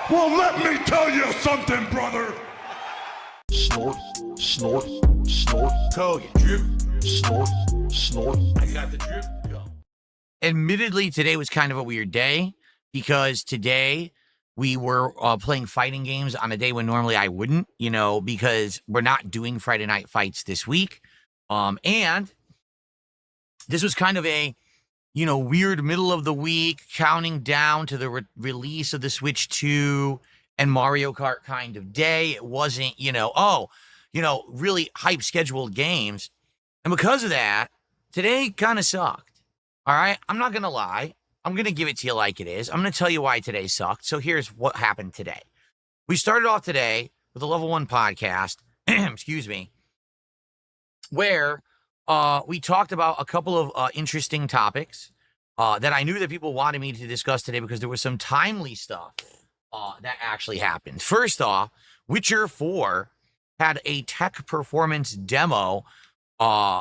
Well, let me tell you something, brother. Snort, snort, snort. Kogan. Drip. Snort, snort. I got the drip. Go. Admittedly, today was kind of a weird day because today we were playing fighting games on a day when normally I wouldn't, because we're not doing Friday night fights this week. And this was kind of a, weird middle of the week, counting down to the release of the Switch 2 and Mario Kart kind of day. It wasn't, really hype scheduled games. And because of that, today kind of sucked. All right. I'm not going to lie. I'm going to give it to you like it is. I'm going to tell you why today sucked. So here's what happened today. We started off today with a level 1 podcast, excuse me, where we talked about a couple of interesting topics that I knew that people wanted me to discuss today because there was some timely stuff that actually happened. First off, Witcher 4 had a tech performance demo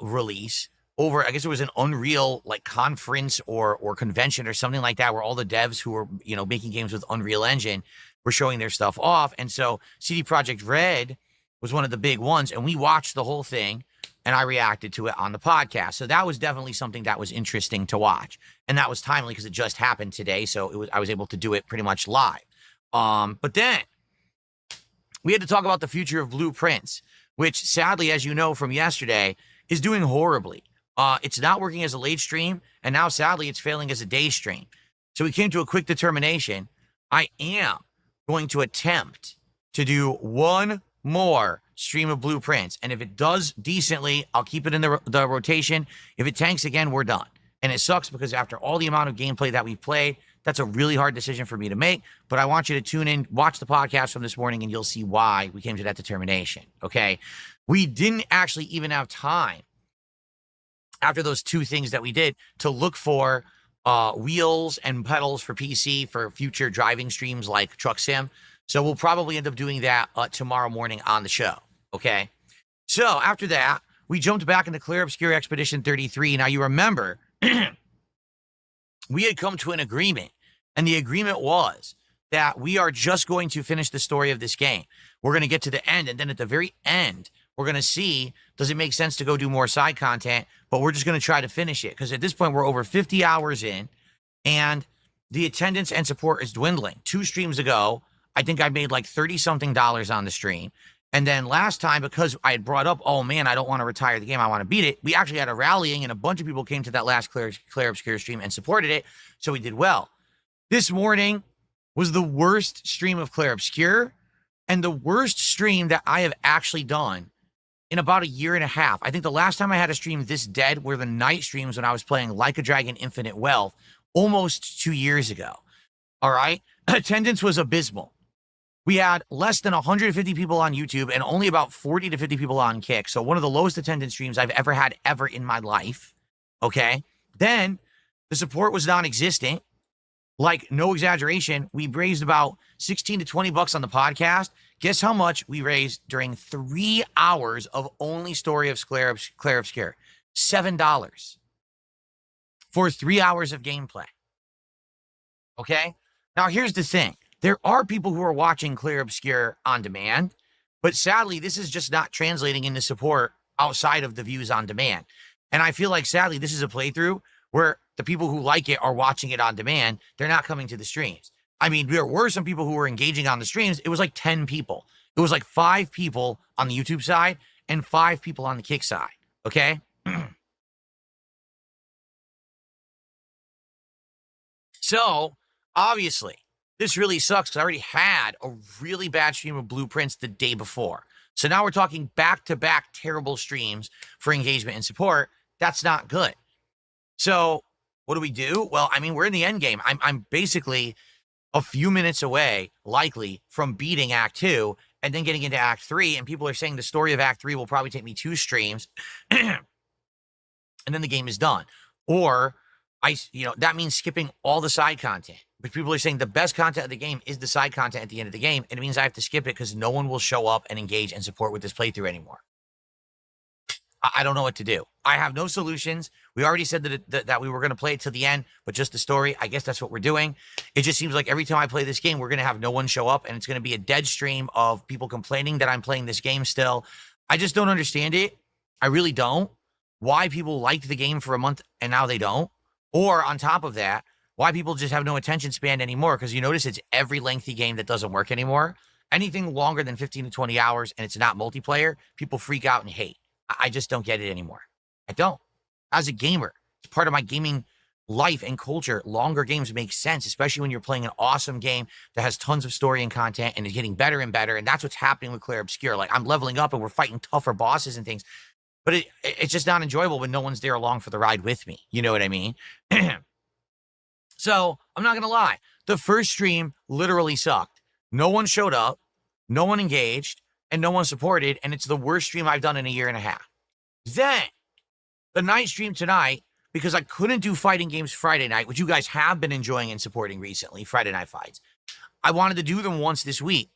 release over, I guess it was an Unreal conference or convention or something like that, where all the devs who were, making games with Unreal Engine were showing their stuff off. And so CD Projekt Red was one of the big ones, and we watched the whole thing and I reacted to it on the podcast. So that was definitely something that was interesting to watch. And that was timely because it just happened today. So I was able to do it pretty much live. But then we had to talk about the future of Blueprints, which sadly, as you know from yesterday, is doing horribly. It's not working as a late stream, and now sadly it's failing as a day stream. So we came to a quick determination. I am going to attempt to do one more stream of Blueprints, and if it does decently, I'll keep it in the rotation. If it tanks again, we're done. And it sucks because after all the amount of gameplay that we've played, that's a really hard decision for me to make. But I want you to tune in, watch the podcast from this morning, and you'll see why we came to that determination. Okay, we didn't actually even have time after those two things that we did to look for wheels and pedals for PC for future driving streams like Truck Sim. So we'll probably end up doing that tomorrow morning on the show. Okay. So after that, we jumped back into Clear Obscure Expedition 33. Now you remember we had come to an agreement, and the agreement was that we are just going to finish the story of this game. We're going to get to the end, and then at the very end, we're going to see, does it make sense to go do more side content? But we're just going to try to finish it, because at this point, we're over 50 hours in, and the attendance and support is dwindling. 2 streams ago, I think I made like $30-something on the stream. And then last time, because I had brought up, oh man, I don't want to retire the game, I want to beat it, we actually had a rallying, and a bunch of people came to that last Clear Obscure stream and supported it, so we did well. This morning was the worst stream of Clear Obscure, and the worst stream that I have actually done in about 1.5 years. I think the last time I had a stream this dead were the night streams when I was playing Like a Dragon Infinite Wealth almost 2 years ago. All right? Attendance was abysmal. We had less than 150 people on YouTube and only about 40 to 50 people on Kick. So one of the lowest attendance streams I've ever had in my life. Okay. Then the support was non-existent. Like, no exaggeration. We raised about 16 to 20 bucks on the podcast. Guess how much we raised during 3 hours of only Story of Clear Obscure? $7 for 3 hours of gameplay. Okay. Now here's the thing. There are people who are watching Clear Obscure on demand, but sadly, this is just not translating into support outside of the views on demand. And I feel like, sadly, this is a playthrough where the people who like it are watching it on demand. They're not coming to the streams. I mean, there were some people who were engaging on the streams. It was like 10 people. It was like 5 people on the YouTube side and 5 people on the Kick side. Okay? So, obviously, this really sucks because I already had a really bad stream of Blueprints the day before. So now we're talking back-to-back terrible streams for engagement and support. That's not good. So what do we do? Well, I mean, we're in the end game. I'm basically a few minutes away, likely, from beating Act 2 and then getting into Act 3. And people are saying the story of Act 3 will probably take me 2 streams. And then the game is done. Or, that means skipping all the side content. But people are saying the best content of the game is the side content at the end of the game. And it means I have to skip it because no one will show up and engage and support with this playthrough anymore. I don't know what to do. I have no solutions. We already said that we were going to play it to the end, but just the story. I guess that's what we're doing. It just seems like every time I play this game, we're going to have no one show up, and it's going to be a dead stream of people complaining that I'm playing this game still. I just don't understand it. I really don't. Why people liked the game for a month and now they don't. Or on top of that, why people just have no attention span anymore. Because you notice it's every lengthy game that doesn't work anymore. Anything longer than 15 to 20 hours and it's not multiplayer, people freak out and hate. I just don't get it anymore. I don't. As a gamer, it's part of my gaming life and culture. Longer games make sense, especially when you're playing an awesome game that has tons of story and content and is getting better and better. And that's what's happening with Claire Obscure. Like, I'm leveling up and we're fighting tougher bosses and things. But it's just not enjoyable when no one's there along for the ride with me. You know what I mean? So, I'm not going to lie. The first stream literally sucked. No one showed up, no one engaged, and no one supported, and it's the worst stream I've done in a year and a half. Then, the night stream tonight, because I couldn't do fighting games Friday night, which you guys have been enjoying and supporting recently, Friday night fights. I wanted to do them once this week.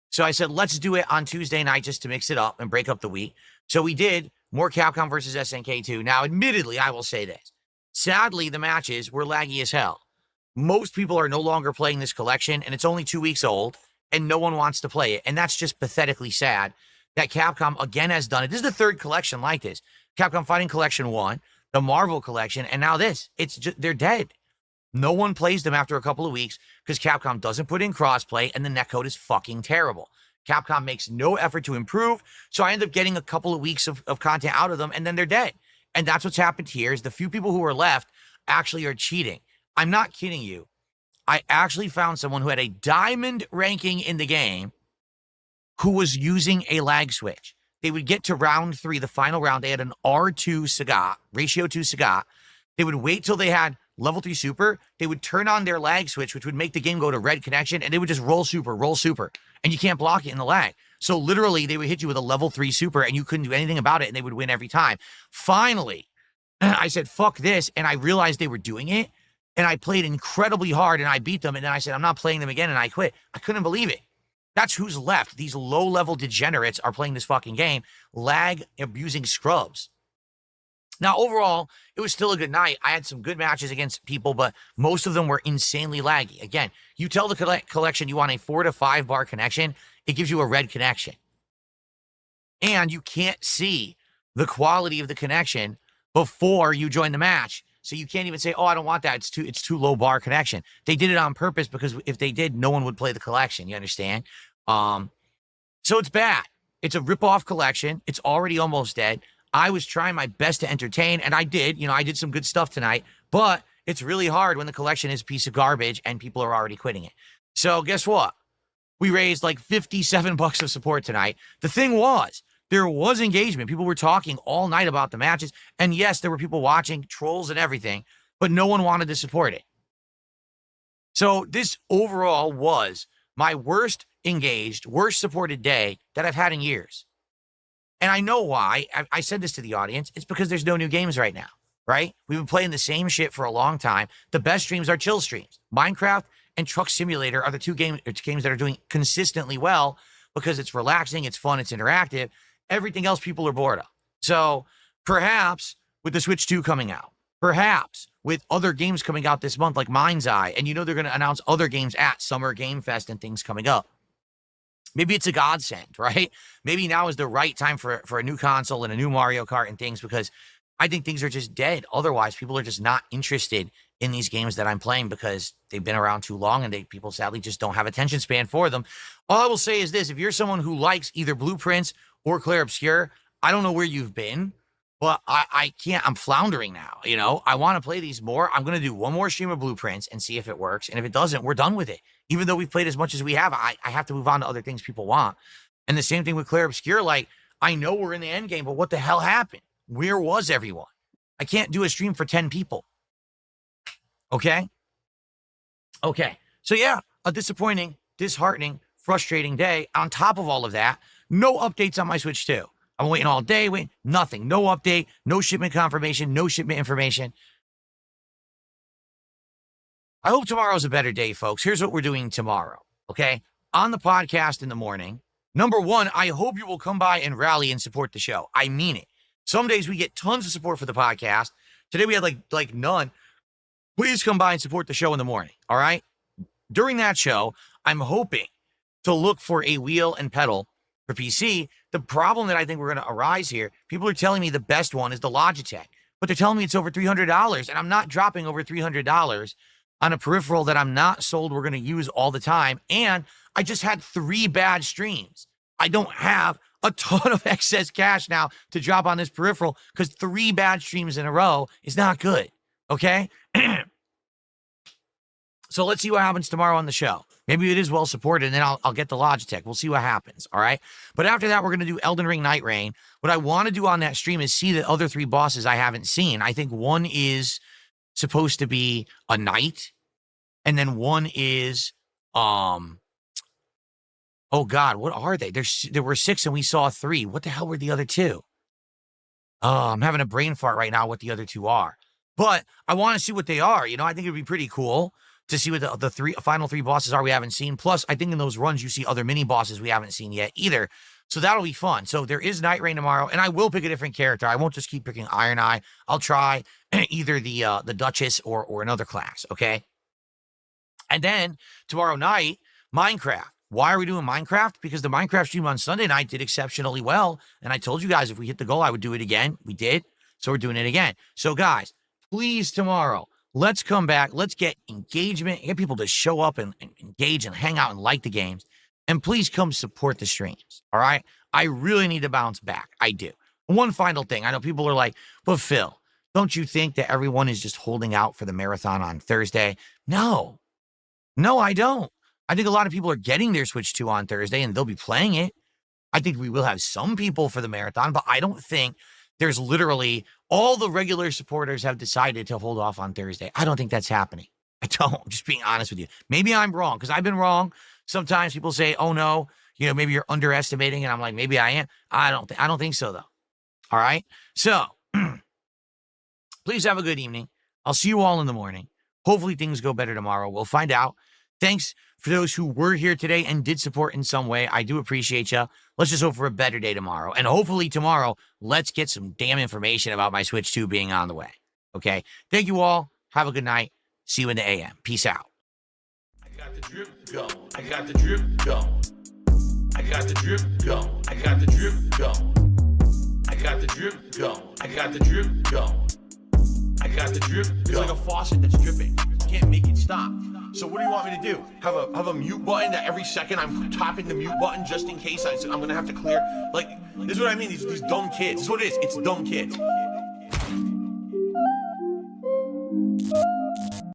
So I said, let's do it on Tuesday night just to mix it up and break up the week. So we did more Capcom versus SNK 2. Now, admittedly, I will say this. Sadly, the matches were laggy as hell. Most people are no longer playing this collection, and it's only 2 weeks old, and no one wants to play it. And that's just pathetically sad that Capcom, again, has done it. This is the third collection like this. Capcom Fighting Collection 1, the Marvel Collection, and now this. It's just, they're dead. No one plays them after a couple of weeks because Capcom doesn't put in crossplay, and the netcode is fucking terrible. Capcom makes no effort to improve, so I end up getting a couple of weeks of content out of them, and then they're dead. And that's what's happened here, is the few people who are left actually are cheating. I'm not kidding you. I actually found someone who had a diamond ranking in the game who was using a lag switch. They would get to round 3, the final round. They had an R2 Sagat, ratio 2 Sagat. They would wait till they had level 3 super. They would turn on their lag switch, which would make the game go to red connection, and they would just roll super. And you can't block it in the lag. So literally, they would hit you with a level 3 super, and you couldn't do anything about it, and they would win every time. Finally, I said, fuck this, and I realized they were doing it, and I played incredibly hard, and I beat them, and then I said, I'm not playing them again, and I quit. I couldn't believe it. That's who's left. These low-level degenerates are playing this fucking game, lag-abusing scrubs. Now, overall, it was still a good night. I had some good matches against people, but most of them were insanely laggy. Again, you tell the collection you want a 4 to 5 bar connection, it gives you a red connection. And you can't see the quality of the connection before you join the match. So you can't even say, oh, I don't want that. It's too low bar connection. They did it on purpose because if they did, no one would play the collection. You understand? So it's bad. It's a rip-off collection. It's already almost dead. I was trying my best to entertain, and I did. I did some good stuff tonight, but it's really hard when the collection is a piece of garbage and people are already quitting it. So guess what? We raised like $57 of support tonight. The thing was, there was engagement. People were talking all night about the matches. And yes, there were people watching, trolls and everything, but no one wanted to support it. So this overall was my worst engaged, worst supported day that I've had in years. And I know why. I said this to the audience. It's because there's no new games right now, right? We've been playing the same shit for a long time. The best streams are chill streams. Minecraft and Truck Simulator are the two games that are doing consistently well because it's relaxing, it's fun, it's interactive. Everything else people are bored of. So perhaps with the Switch 2 coming out, perhaps with other games coming out this month like Mind's Eye, and they're going to announce other games at Summer Game Fest and things coming up. Maybe it's a godsend, right? Maybe now is the right time for a new console and a new Mario Kart and things, because I think things are just dead. Otherwise, people are just not interested in these games that I'm playing because they've been around too long and people sadly just don't have attention span for them. All I will say is this: if you're someone who likes either Blueprints or Claire Obscure, I don't know where you've been, but I can't. I'm floundering now. I want to play these more. I'm going to do one more stream of Blueprints and see if it works. And if it doesn't, we're done with it. Even though we've played as much as we have, I have to move on to other things people want. And the same thing with Claire Obscure. Like, I know we're in the end game, but what the hell happened? Where was everyone? I can't do a stream for 10 people. Okay. So yeah, a disappointing, disheartening, frustrating day. On top of all of that, no updates on my Switch 2. I'm waiting all day, nothing. No update, no shipment confirmation, no shipment information. I hope tomorrow's a better day, folks. Here's what we're doing tomorrow, okay? On the podcast in the morning, number one, I hope you will come by and rally and support the show. I mean it. Some days we get tons of support for the podcast. Today we had like none. Please come by and support the show in the morning, all right? During that show, I'm hoping to look for a wheel and pedal for PC. The problem that I think we're going to arise here, people are telling me the best one is the Logitech, but they're telling me it's over $300, and I'm not dropping over $300 on a peripheral that I'm not sold we're going to use all the time, and I just had 3 bad streams. I don't have a ton of excess cash now to drop on this peripheral because 3 bad streams in a row is not good, okay? So let's see what happens tomorrow on the show. Maybe it is well supported, and then I'll get the Logitech. We'll see what happens, all right? But after that, we're going to do Elden Ring Night Rain. What I want to do on that stream is see the other 3 bosses I haven't seen. I think one is supposed to be a knight, and then one is, oh God, what are they? There were 6, and we saw 3. What the hell were the other 2? I'm having a brain fart right now what the other 2 are. But I want to see what they are. You know, I think it would be pretty cool to see what the final 3 bosses are we haven't seen. Plus, I think in those runs, you see other mini bosses we haven't seen yet either. So that'll be fun. So there is Night Rain tomorrow, and I will pick a different character. I won't just keep picking Iron Eye. I'll try either the Duchess or another class, okay? And then tomorrow night, Minecraft. Why are we doing Minecraft? Because the Minecraft stream on Sunday night did exceptionally well, and I told you guys if we hit the goal, I would do it again. We did, so we're doing it again. So guys, please tomorrow, let's come back. Let's get engagement, get people to show up and engage and hang out and like the games. And please come support the streams, all right? I really need to bounce back. I do. One final thing. I know people are like, but Phil, don't you think that everyone is just holding out for the marathon on Thursday? No, I don't. I think a lot of people are getting their Switch 2 on Thursday, and they'll be playing it. I think we will have some people for the marathon, but I don't think there's literally all the regular supporters have decided to hold off on Thursday. I don't think that's happening. I don't. I'm just being honest with you. Maybe I'm wrong because I've been wrong. Sometimes people say, "Oh no, you know, maybe you're underestimating," and I'm like, maybe I am. I don't think so though. All right. So please have a good evening. I'll see you all in the morning. Hopefully things go better tomorrow. We'll find out. Thanks for those who were here today and did support in some way. I do appreciate you. Let's just hope for a better day tomorrow. And hopefully tomorrow, let's get some damn information about my Switch 2 being on the way. Okay? Thank you all. Have a good night. See you in the AM. Peace out. I got the drip going. I got the drip going. I got the drip going. I got the drip going. I got the drip going. I got the drip going. I got the drip going. It's like a faucet that's dripping. You can't make it stop. So what do you want me to do? Have a mute button that every second I'm tapping the mute button just in case I'm gonna have to clear? Like, this is what I mean, these dumb kids. This is what it is. It's dumb kids.